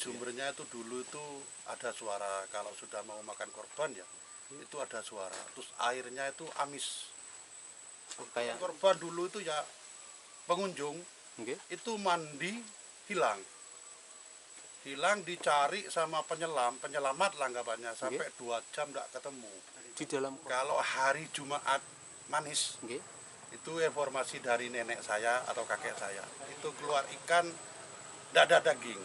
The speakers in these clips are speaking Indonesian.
sumbernya itu dulu itu ada suara kalau sudah mau makan korban ya, itu ada suara. Terus airnya itu amis. Kayak Korban dulu itu ya pengunjung itu mandi hilang dicari sama penyelamat lah anggapannya sampai 2 jam tidak ketemu di dalam. Kalau hari Jumat manis itu informasi dari nenek saya atau kakek saya itu keluar ikan tidak ada daging,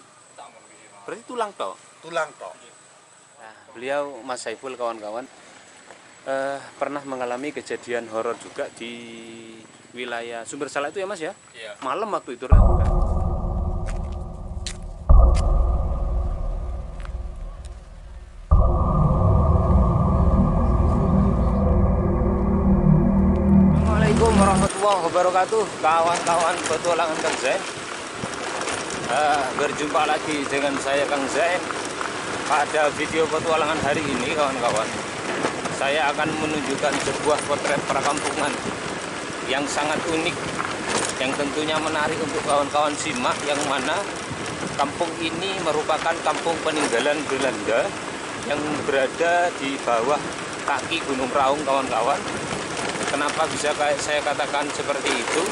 Berarti tulang tok. Nah, beliau Mas Saiful kawan-kawan pernah mengalami kejadian horor juga di wilayah Sumber Salak itu ya Mas ya? Iya. Malam waktu itu. Assalamualaikum warahmatullahi wabarakatuh, kawan-kawan petualangan Kang Zain. Berjumpa lagi dengan saya Kang Zain pada video petualangan hari ini kawan-kawan. Saya akan menunjukkan sebuah potret perkampungan yang sangat unik, yang tentunya menarik untuk kawan-kawan simak, yang mana kampung ini merupakan kampung peninggalan Belanda yang berada di bawah kaki Gunung Raung kawan-kawan. Kenapa bisa saya katakan seperti itu?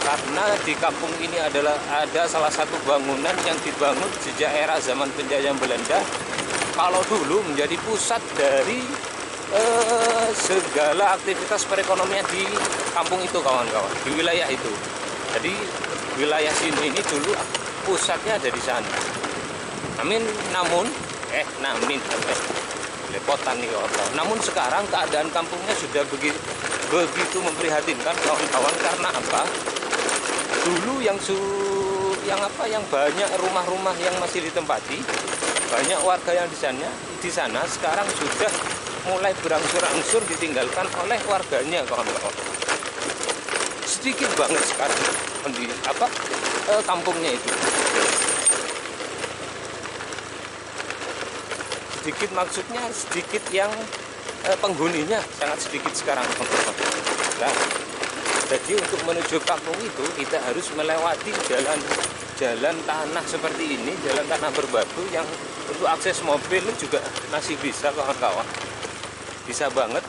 Karena di kampung ini ada salah satu bangunan yang dibangun sejak era zaman penjajahan Belanda. Kalau dulu menjadi pusat dari segala aktivitas perekonomian di kampung itu kawan-kawan, di wilayah itu. Jadi wilayah sini ini dulu pusatnya ada di sana. Namun lepotan nih kawan-kawan. Namun sekarang keadaan kampungnya sudah begitu memprihatinkan kawan-kawan. Karena apa? Dulu yang banyak rumah-rumah yang masih ditempati, banyak warga yang di sana sekarang sudah mulai berangsur-angsur ditinggalkan oleh warganya kawan-kawan. Sedikit banget sekarang kampungnya itu. Sedikit maksudnya sedikit yang penghuninya sangat sedikit sekarang kawan-kawan. Nah, jadi untuk menuju kampung itu kita harus melewati jalan tanah seperti ini, jalan tanah berbatu yang untuk akses mobil juga masih bisa kawan-kawan. Bisa banget.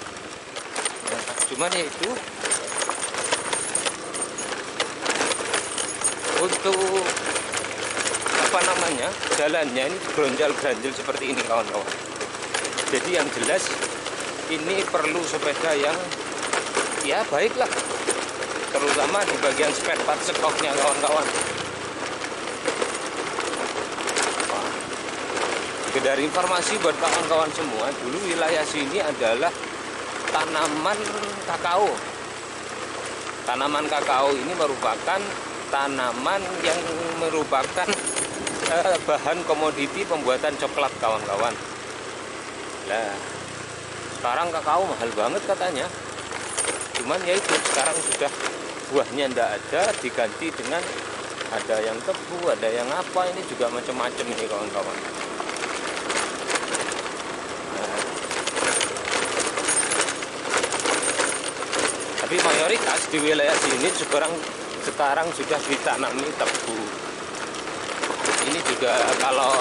Nah, cuman ya itu untuk jalannya ini beronjal-ganjil seperti ini kawan-kawan. Jadi yang jelas ini perlu sepeda yang ya baiklah, terutama di bagian spare part sekoknya kawan-kawan. Dari informasi buat kawan-kawan semua, dulu wilayah sini adalah tanaman kakao. Tanaman kakao ini merupakan tanaman yang merupakan bahan komoditi pembuatan coklat kawan-kawan. Nah, sekarang kakao mahal banget katanya. Cuman ya itu, sekarang sudah buahnya ndak ada, diganti dengan ada yang tebu, ada yang apa, ini juga macam-macam ini kawan-kawan. Tapi mayoritas di wilayah sini sekarang sudah ditanami tebu. Ini juga kalau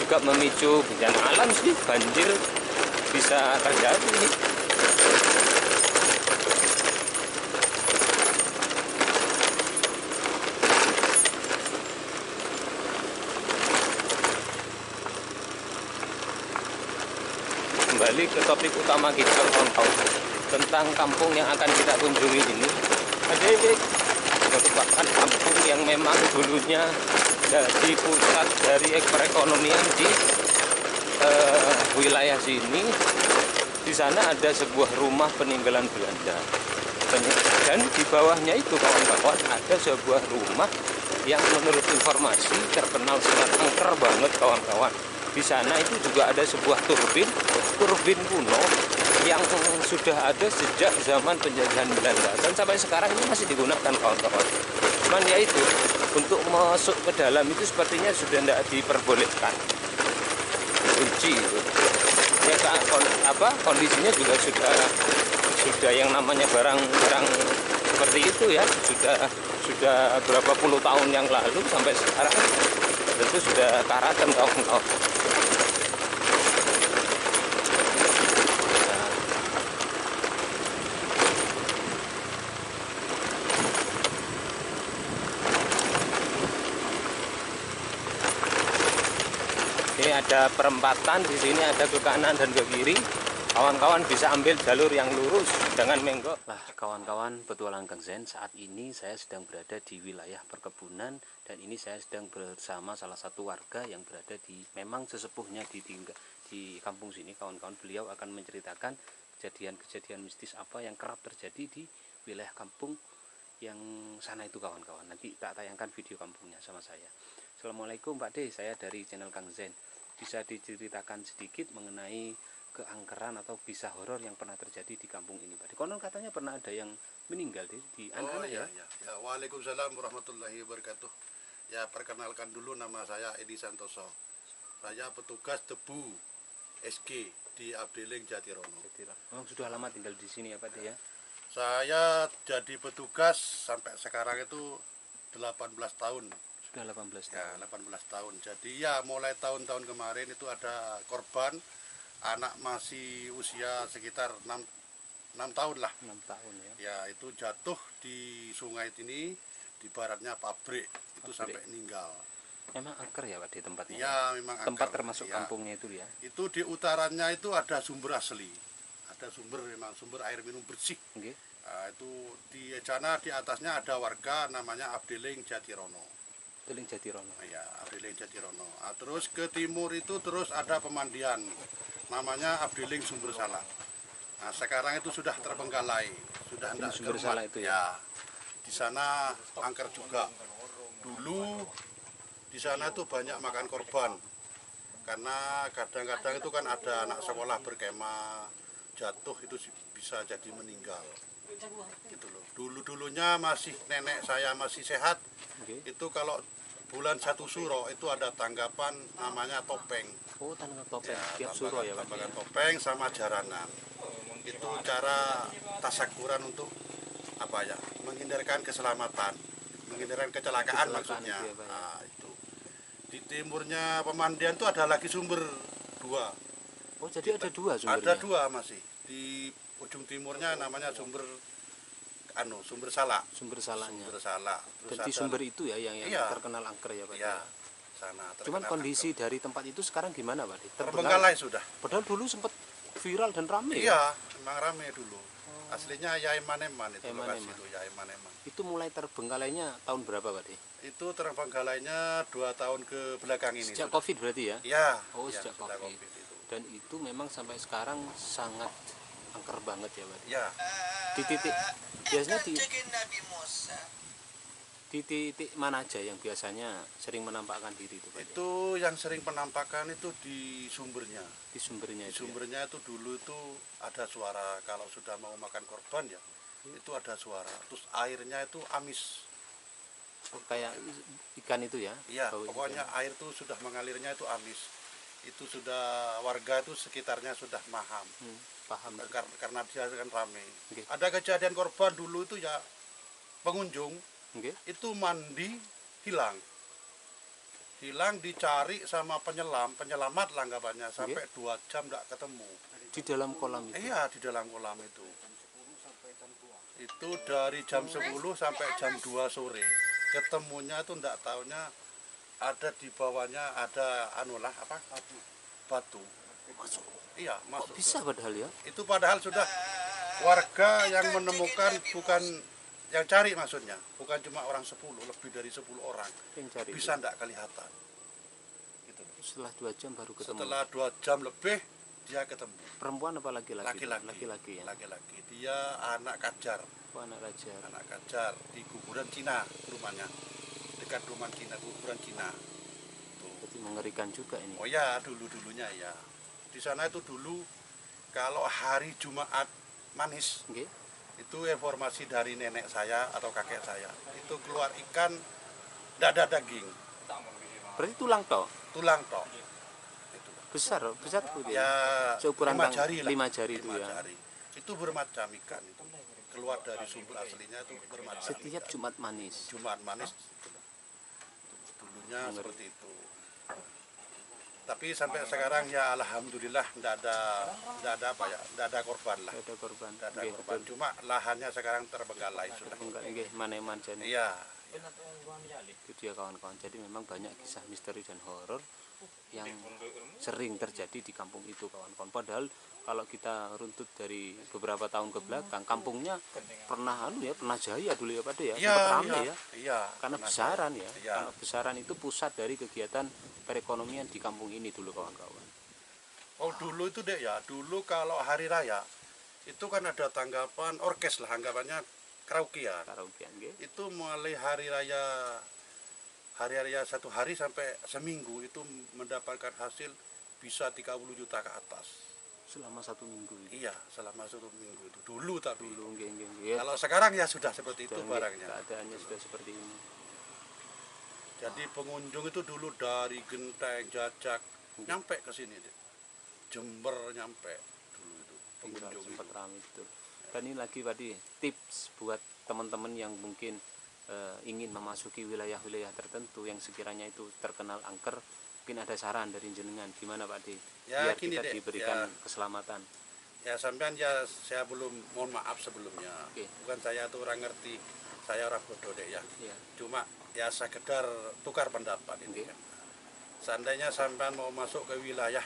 juga memicu bencana alam sih, banjir bisa terjadi. Kembali ke topik utama kita kawan-kawan, tentang kampung yang akan kita kunjungi ini. Merupakan kampung yang memang dulunya jadi pusat dari perekonomian di wilayah sini. Di sana ada sebuah rumah peninggalan Belanda, dan di bawahnya itu kawan-kawan ada sebuah rumah yang menurut informasi terkenal sangat angker banget kawan-kawan. Di sana itu juga ada sebuah turbin kuno yang sudah ada sejak zaman penjajahan Belanda, dan sampai sekarang ini masih digunakan kawan-kawan. Cuman ya itu, untuk masuk ke dalam itu sepertinya sudah tidak diperbolehkan, kunci itu. Ya, kondisinya juga sudah yang namanya barang-barang seperti itu ya, sudah berapa puluh tahun yang lalu sampai sekarang tentu sudah karatan kawan-kawan. Ini ada perempatan, di sini ada ke kanan dan ke kiri. Kawan-kawan bisa ambil jalur yang lurus, jangan menggok. Nah, kawan-kawan petualang Kang Zain, saat ini saya sedang berada di wilayah perkebunan dan ini saya sedang bersama salah satu warga yang berada di memang sesepuhnya di kampung sini. Kawan-kawan, beliau akan menceritakan kejadian-kejadian mistis apa yang kerap terjadi di wilayah kampung yang sana itu kawan-kawan. Nanti tak tayangkan video kampungnya sama saya. Assalamualaikum Pak D, saya dari channel Kang Zain. Bisa diceritakan sedikit mengenai keangkeran atau kisah horor yang pernah terjadi di kampung ini, Pak? Konon katanya pernah ada yang meninggal di anak-anak ya? Ya. Waalaikumsalam warahmatullahi wabarakatuh. Ya, perkenalkan dulu, nama saya Edi Santoso. Saya petugas debu SG di Abdeling Jatirono. Oh, sudah lama tinggal di sini ya Pak D ya? Saya jadi petugas sampai sekarang itu 18 tahun. Sudah 18 tahun. Ya, 18 tahun. Jadi ya mulai tahun-tahun kemarin itu ada korban, anak masih usia sekitar 6 tahun lah. 6 tahun ya. Ya, itu jatuh di sungai ini, di baratnya pabrik, itu sampai meninggal. Memang angker ya Pak di tempatnya? Ya, memang tempat angker. termasuk Ya. kampungnya itu ya? Itu di utaranya itu ada sumber asli. Ada sumber, memang sumber air minum bersih. Okay. Nah, itu di sana di atasnya ada warga namanya Abdeling Jatirono. Abdeling Jatirono. Ya, Abdeling Jatirono. Nah, terus ke timur itu terus ada pemandian namanya Abdeling Sumber Salak. Nah, sekarang itu sudah terbengkalai, sudah tidak Sumber ke Salak itu ya? Di sana angker juga. Dulu di sana itu banyak makan korban. Karena kadang-kadang itu kan ada anak sekolah berkemah, jatuh itu bisa jadi meninggal. Gitu loh. Dulu-dulunya masih nenek saya masih sehat. Okay. Itu kalau bulan 1 suro itu ada tanggapan namanya topeng. Oh, tanah topeng. Ya, Tiap suro ya Pak? tambahan topeng sama jaranan. Itu cara tasakuran untuk apa ya? Menghindarkan keselamatan, menghindarkan kecelakaan maksudnya. Itu ya, Pak, ya. Nah, itu. Di timurnya pemandian itu ada lagi sumber 2. Oh, jadi ada 2 sumbernya? Ada 2 masih. Di ujung timurnya namanya sumber Salak. Sumber salaknya. Sumber Salak. Terus Jadi ada- sumber itu ya yang Iya. terkenal angker ya Pak? Iya, sana. Cuman terkenal kondisi angker. dari tempat itu sekarang gimana Pak? terbengkalai sudah. Padahal dulu sempat viral dan rame ya? Iya, memang rame dulu. Aslinya ya Eman-Eman itu Eman-Eman. lokasi itu ya Eman-Eman. Itu mulai terbengkalainya tahun berapa Pak? Itu terbengkalainya 2 tahun ke belakang ini. Sejak sudah. COVID berarti ya? Ya. Oh, ya, sejak sudah COVID. itu. Dan itu memang sampai sekarang sangat angker banget ya Pak? Ya, Di titik, biasanya di titik mana aja yang biasanya sering menampakkan diri itu Pak? itu yang sering penampakan itu di sumbernya. Di sumbernya Di itu ya? sumbernya itu dulu itu ada suara kalau sudah mau makan korban ya. Itu ada suara. Terus airnya itu amis. Oh, kayak ikan itu ya? Iya, Bau pokoknya ikan. air itu sudah mengalirnya itu amis. Itu sudah warga itu sekitarnya sudah paham. Paham. Karena dia kan rame. Oke. Ada kejadian korban dulu itu ya pengunjung Oke. itu mandi hilang dicari sama penyelamat lah anggapannya sampai 2 jam tidak ketemu. Di dalam kolam itu? Iya, di dalam kolam itu dari jam 10 sampai jam 2 sore ketemunya itu tidak tahunya ada di bawahnya ada batu masuk. Iya, masuk. Bisa padahal ya? Itu padahal sudah warga yang menemukan, bukan yang cari maksudnya, bukan cuma orang 10, lebih dari 10 orang Yang cari bisa itu. tidak kelihatan gitu. Setelah 2 jam baru ketemu. Setelah 2 jam lebih dia ketemu. Perempuan apa laki-laki? Laki-laki. Ya? Laki-laki. Dia anak kajar Oh, anak raja. di kuburan Cina rumahnya, dekat rumah Cina, kuburan Cina tuh. Jadi mengerikan juga ini. Oh ya, dulunya ya di sana itu dulu kalau hari Jumat manis Oke. itu informasi dari nenek saya atau kakek saya itu keluar ikan dada daging Berarti tulang tok? itu Besar tuh dia. ya Seukuran 5 jari lah, 5 jari itu 5 ya. jari. Itu bermacam ikan itu keluar dari sumber aslinya itu bermacam Setiap ikan. Jumat manis. Jumat manis dulunya umumnya seperti itu. Tapi sampai sekarang ya alhamdulillah tidak ada korban lah. Ada korban. Tidak ada Nggih, korban. betul. Cuma lahannya sekarang terbengkalai sudah. Enggak nggih maneman jane. Iya. Itu dia kawan-kawan. Jadi memang banyak kisah misteri dan horor yang sering terjadi di kampung itu kawan-kawan. Padahal kalau kita runtut dari beberapa tahun ke belakang, kampungnya pernah pernah jaya dulu ya Pak De ya, Iya, sempat ramai iya, ya. iya. Karena Pernah besaran ya. Iya. Karena besaran itu pusat dari kegiatan perekonomian di kampung ini dulu kawan-kawan. Oh dulu itu dek ya, dulu kalau hari raya itu kan ada tanggapan orkes lah anggapannya karaokean. Karaokean nggih. Itu mulai hari raya 1 hari sampai seminggu itu mendapatkan hasil bisa 30 juta ke atas. Selama 1 minggu itu. Iya, selama 1 minggu itu dulu tapi. Dulu nggih. Kalau sekarang ya sudah seperti itu Sudah, nggih, barangnya. keadaannya sudah seperti ini. Jadi pengunjung itu dulu dari Genteng, Jajak nyampe ke sini deh. Jember nyampe dulu itu pengunjung Sempat itu. ramai betul. Dan ini lagi Pak De, tips buat teman-teman yang mungkin ingin memasuki wilayah-wilayah tertentu yang sekiranya itu terkenal angker, mungkin ada saran dari jenengan gimana Pak De Ya, biar gini, kita Dek. diberikan Ya. keselamatan. Ya sampean ya saya belum mohon maaf sebelumnya. Oke. Bukan saya tuh orang ngerti, saya orang bodoh deh ya. Ya. Cuma ya sekedar tukar pendapat ini Oke. kan. Seandainya sampean mau masuk ke wilayah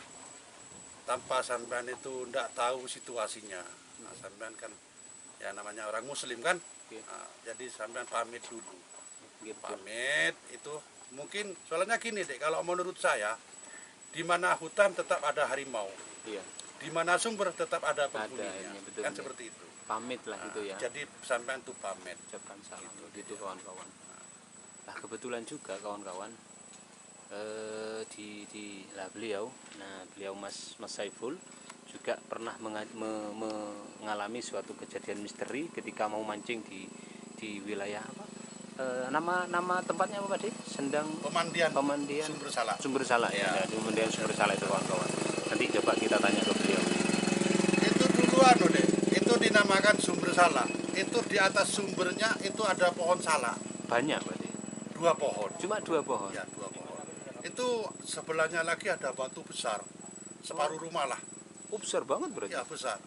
tanpa sampean itu ndak tahu situasinya. Nah, sampean kan ya namanya orang muslim kan. Oke. Nah, jadi sampean pamit dulu. Gitu. Pamit itu mungkin soalnya gini deh, kalau menurut saya di mana hutan tetap ada harimau, Iya, di mana sumber tetap ada penghuninya. iya, betul, Kan iya. seperti itu. pamit lah Nah, gitu ya. Jadi sampean tuh pamit. Ucapkan salam Gitu, gitu gitu. kawan-kawan. Nah kebetulan juga kawan-kawan beliau, beliau Mas Saiful juga pernah mengalami suatu kejadian misteri ketika mau mancing di wilayah apa? Nama tempatnya apa Pak De? Sendang Pemandian Pemandian Sumber Salak. Sumber Salak ya. Ya. Di Pemandian Sumber Salak itu kawan-kawan. Nanti coba kita tanya ke beliau. Itu duluan deh. Itu dinamakan Sumber Salak. Itu di atas sumbernya itu ada pohon salak, Banyak Pak De. 2 pohon. Cuma 2 pohon. Ya, 2 pohon. Itu sebelahnya lagi ada batu besar. Separuh rumah lah. Oh, besar banget berarti. Ya, besar.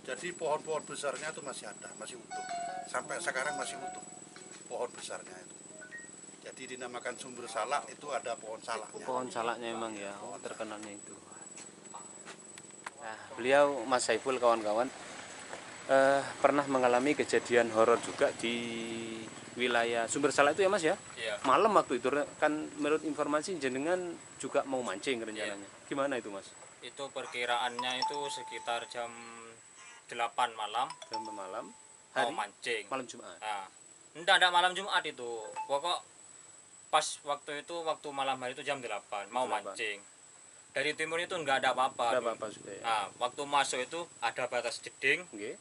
Jadi pohon-pohon besarnya itu masih ada, masih utuh. Sampai sekarang masih utuh pohon besarnya itu. Jadi dinamakan Sumber Salak, itu ada pohon salaknya. Pohon salaknya emang ya, terkenalnya itu. Nah, beliau Mas Saiful kawan-kawan pernah mengalami kejadian horor juga di wilayah Sumber Salak itu ya Mas ya? Iya. Malam waktu itu kan menurut informasi jenengan juga mau mancing rencananya. Gimana itu Mas? Itu perkiraannya itu sekitar jam 8 malam Jam malam mau hari mancing. malam Jumat. Nah, enggak ada malam Jumat itu. Pokok pas waktu malam hari itu jam 8 mau 8. mancing. Dari timur itu enggak ada apa-apa. Ada apa-apa sudah ya? Nah, waktu masuk itu ada batas jeding, Nggih.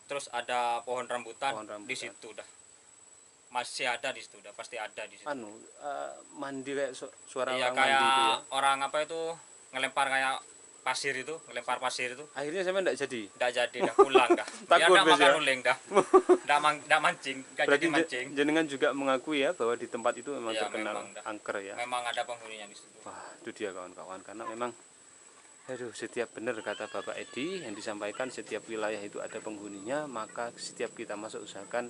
terus ada pohon rambutan, Pohon rambutan. di situ dah. Masih ada di situ dah, pasti ada di situ. Anu mandi kayak suara Iya orang mandi itu ya. kayak orang apa itu ngelempar kayak pasir itu, ngelempar pasir itu. Akhirnya saya enggak jadi. Nggak jadi, dah pulang dah. Takut, Dia nggak Bes, makan ya? uling dah. Nggak mancing, nggak Berarti jadi mancing. jenengan juga mengakui ya bahwa di tempat itu memang Iya, terkenal memang dah. angker ya. Memang ada penghuninya di situ. Wah, itu dia kawan-kawan karena memang setiap benar kata Bapak Edi yang disampaikan setiap wilayah itu ada penghuninya, maka setiap kita masuk usahakan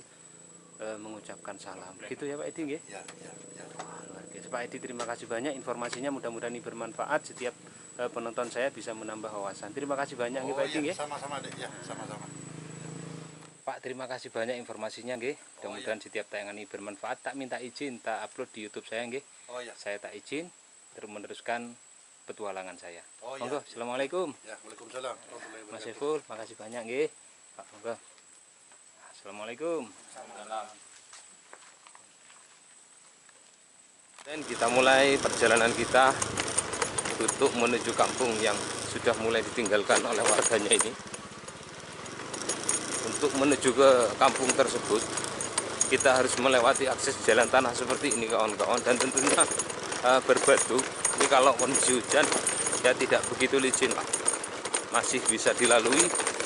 mengucapkan salam. Gitu ya Pak Edi nggih? Ya, ya, ya. Wah, luar biasa. Pak Edi terima kasih banyak informasinya, mudah-mudahan ini bermanfaat, setiap penonton saya bisa menambah wawasan. Terima kasih banyak nggih Oh, Pak Edi iya, nggih. sama-sama deh, ya, sama-sama. Pak, terima kasih banyak informasinya nggih. Oh, Mudah-mudahan setiap tayangan ini bermanfaat. Tak minta izin, tak upload di YouTube saya nggih. Oh ya. Saya tak izin terus meneruskan petualangan saya. Oh Monggo, ya. Assalamualaikum. Ya, Waalaikumsalam. warahmatullahi Mas wabarakatuh. Saiful, makasih banyak nggih. Pak, monggo. Assalamualaikum. Dan kita mulai perjalanan kita untuk menuju kampung yang sudah mulai ditinggalkan oleh warganya ini. Untuk menuju ke kampung tersebut, kita harus melewati akses jalan tanah seperti ini kawan-kawan, dan tentunya berbatu. Ini kalau kondisi hujan ya tidak begitu licin lah, masih bisa dilalui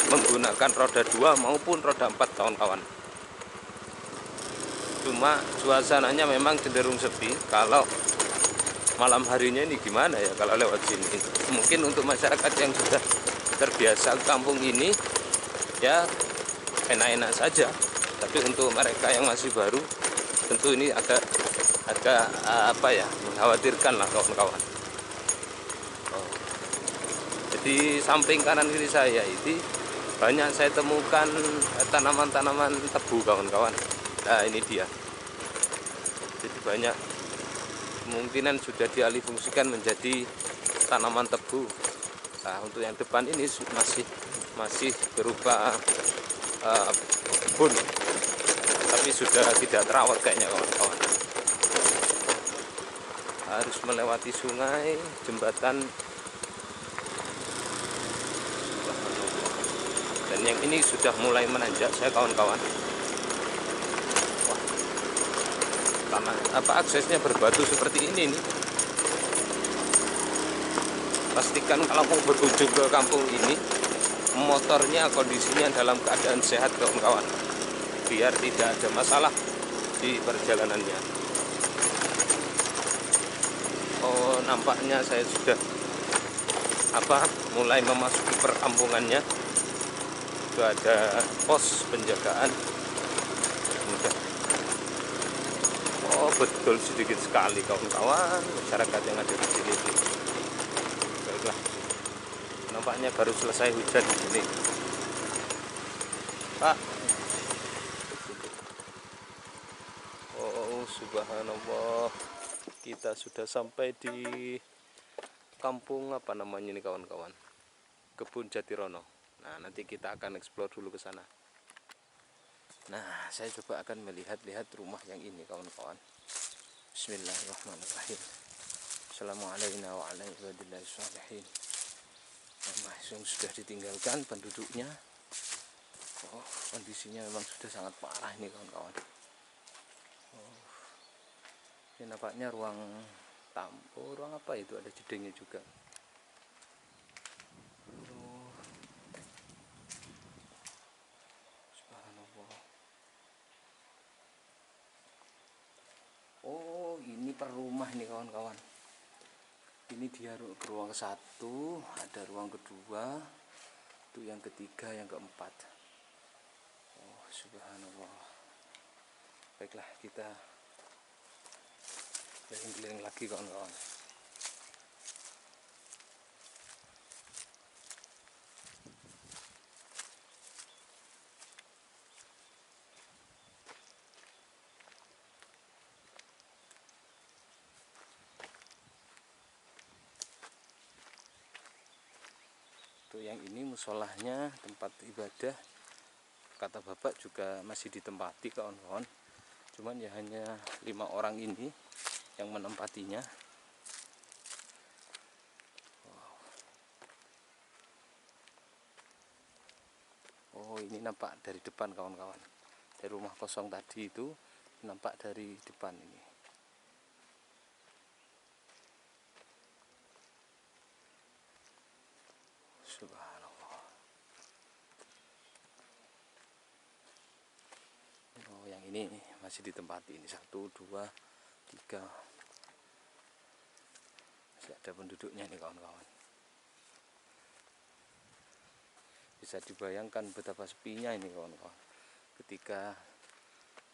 menggunakan roda 2 maupun roda 4 kawan-kawan. Cuma suasananya memang cenderung sepi kalau malam harinya ini gimana ya kalau lewat sini. Mungkin untuk masyarakat yang sudah terbiasa ke kampung ini ya enak-enak saja, tapi untuk mereka yang masih baru tentu ini agak apa ya, mengkhawatirkan lah kawan-kawan. Jadi samping kanan kiri saya ini banyak saya temukan tanaman-tanaman tebu kawan-kawan. Nah ini dia, jadi banyak kemungkinan sudah dialihfungsikan menjadi tanaman tebu. Nah untuk yang depan ini masih berupa kebun, tapi sudah tidak terawat kayaknya kawan-kawan. Harus melewati sungai, jembatan, dan yang ini sudah mulai menanjak saya kawan-kawan. Wah, tanah aksesnya berbatu seperti ini nih. Pastikan kalau mau berkunjung ke kampung ini, motornya kondisinya dalam keadaan sehat kawan-kawan, biar tidak ada masalah di perjalanannya. Oh, nampaknya saya sudah mulai memasuki perkampungannya. Itu ada pos penjagaan. Oh betul, sedikit sekali kawan-kawan masyarakat yang ada di sini. Baiklah, nampaknya baru selesai hujan di sini, Pak. Oh subhanallah, kita sudah sampai di kampung apa namanya ini kawan-kawan, Kebun Jatirono. Nah nanti kita akan eksplor dulu ke sana. Nah saya coba akan melihat-lihat rumah yang ini kawan-kawan. Bismillahirrahmanirrahim. Assalamualaikum warahmatullahi wabarakatuh. Rumah yang sudah ditinggalkan penduduknya. Oh kondisinya memang sudah sangat parah ini kawan-kawan. Oh, ini nampaknya ruang tamu, ruang apa itu, ada jedengnya juga. Oh ini per rumah ini kawan-kawan. Ini dia ruang satu, ada ruang kedua, itu yang ketiga, yang keempat. Oh subhanallah. Baiklah, kita keliling-keliling lagi kawan-kawan. Untuk yang ini musolahnya, tempat ibadah, kata bapak juga masih ditempati kawan-kawan. Cuman ya hanya 5 orang ini yang menempatinya. Oh ini nampak dari depan kawan-kawan, dari rumah kosong tadi itu nampak dari depan ini. Subhanallah. Oh yang ini masih ditempati, ini 1, 2, 3, masih ada penduduknya nih kawan-kawan. Bisa dibayangkan betapa sepinya ini kawan-kawan, ketika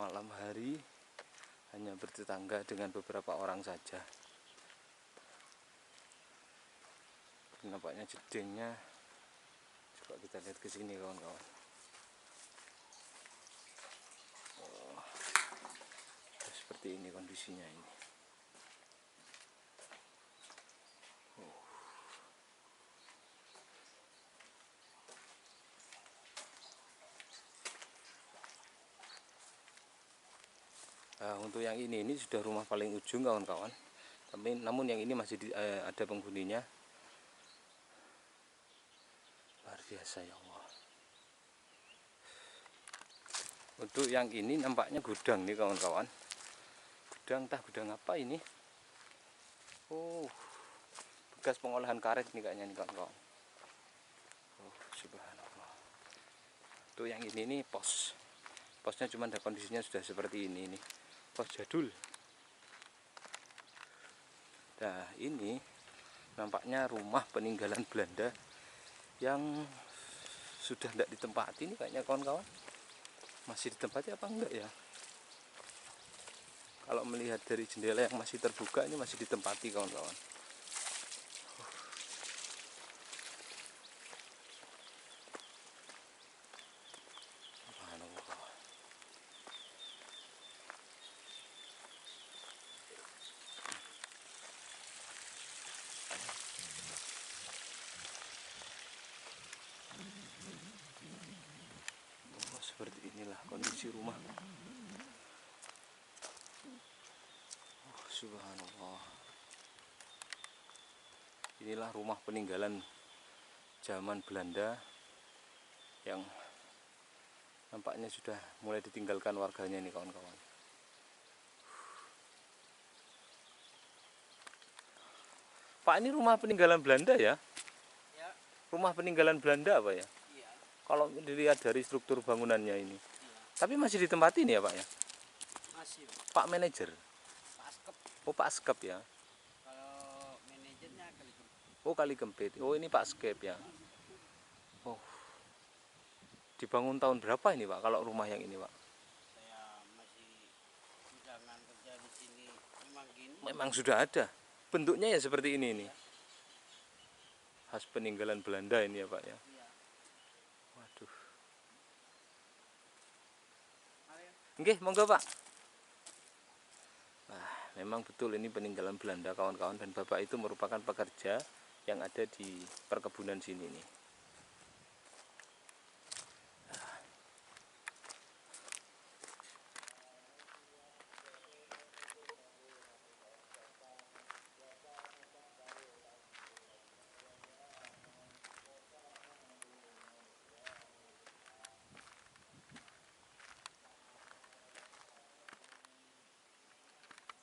malam hari hanya bertetangga dengan beberapa orang saja. Nampaknya jedengnya, coba kita lihat ke sini kawan-kawan. Oh, seperti ini kondisinya ini. Nah, untuk yang ini sudah rumah paling ujung kawan-kawan. Tapi namun yang ini masih ada penghuninya. Luar biasa ya Allah. Untuk yang ini nampaknya gudang nih kawan-kawan. Gudang, entah gudang apa ini. Oh, bekas pengolahan karet nih kayaknya nih kawan-kawan. Oh, subhanallah. Untuk yang ini nih posnya cuma ada kondisinya sudah seperti ini nih. Pos jadul. Nah, ini nampaknya rumah peninggalan Belanda yang sudah tidak ditempati ini kayaknya kawan-kawan. Masih ditempati apa enggak ya? Kalau melihat dari jendela yang masih terbuka ini masih ditempati kawan-kawan. Seperti inilah kondisi rumah. Subhanallah. Inilah rumah peninggalan zaman Belanda yang nampaknya sudah mulai ditinggalkan warganya ini kawan-kawan. Pak, ini rumah peninggalan Belanda ya? Ya. Rumah peninggalan Belanda apa ya? Iya. Kalau dilihat dari struktur bangunannya ini. Iya. Tapi masih ditempati nih ya Pak ya? Masih. Pak manajer. Paskep. Oh Pak Skep ya? Kalau manajernya kali itu. Oh Kali Kempit. Oh ini Pak Skep ya? Oh. Dibangun tahun berapa ini Pak kalau rumah yang ini Pak? Saya masih jangan kerja di sini. Memang gini. Memang sudah ada. Bentuknya ya seperti ini. Khas peninggalan Belanda ini ya Pak ya? Iya. Waduh. Nggih, monggo Pak. Nah, memang betul ini peninggalan Belanda kawan-kawan, dan Bapak itu merupakan pekerja yang ada di perkebunan sini nih.